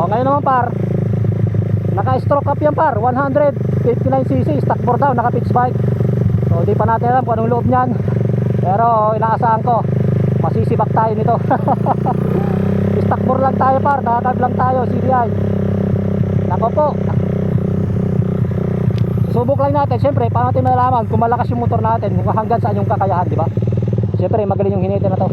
Oh, ngayon naman par, naka-stroke up yan par, 159cc, stock bore down, naka-pitch bike. So di pa natin alam kung anong loob niyan. Pero inaasahan ko, masisibak tayo nito. Stock bore lang tayo par, naka-carb lang tayo, CDI. Nako po. Subok lang natin, siyempre, paano natin malalaman kung malakas yung motor natin, kung hanggang saan yung kakayahan, di ba? Siyempre, magaling yung hinete na to.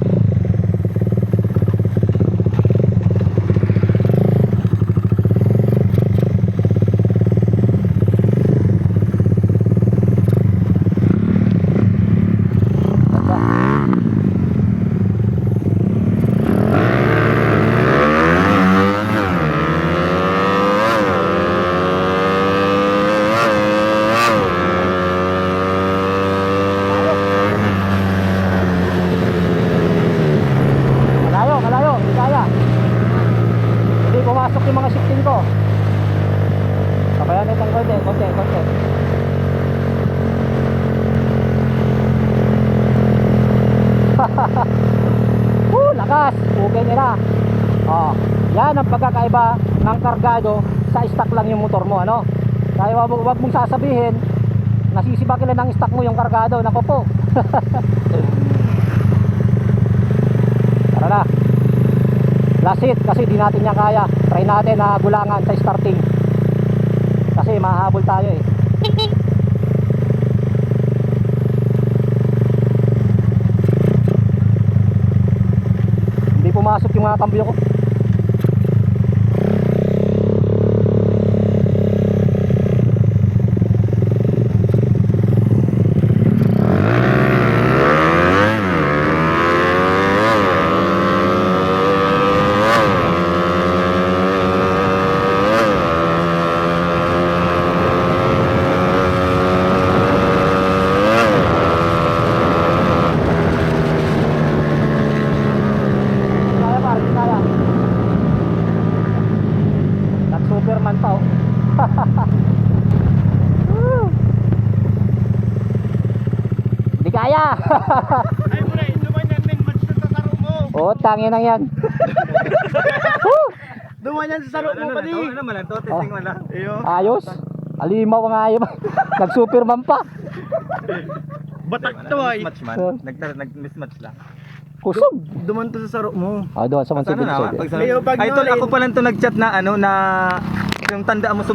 Pumasok yung mga shifting ko. Kapayan itong konti. Lakas, okay nila. Oh, yan ang pagkakaiba ng kargado sa stock lang yung motor mo, ano? Kaya wag mong sasabihin nasisibakin lang ng stock mo yung kargado. Nako po. Tara na. Last hit kasi di natin niya kaya. Try natin na gulangan sa starting. Kasi mahabol tayo eh. Hindi pumasok yung mga kambyo ko. Superman pa oh. Hindi kaya. Ay muna, duman yan din, match na sa saro mo. Oh, tangin lang yan. Duman yan sa saro mo pati. Ano man lang to, testing man lang. Ayos. Alimaw ang ayos. Nag-superman pa. Batak to ay. Mismatch man. Nag-mismatch lang. Kusog. Duman to sa saro mo. Ah, doon sa Ano na, Mansibig. Idol, ako pa lang to nag-chat na ano na yung tanda mo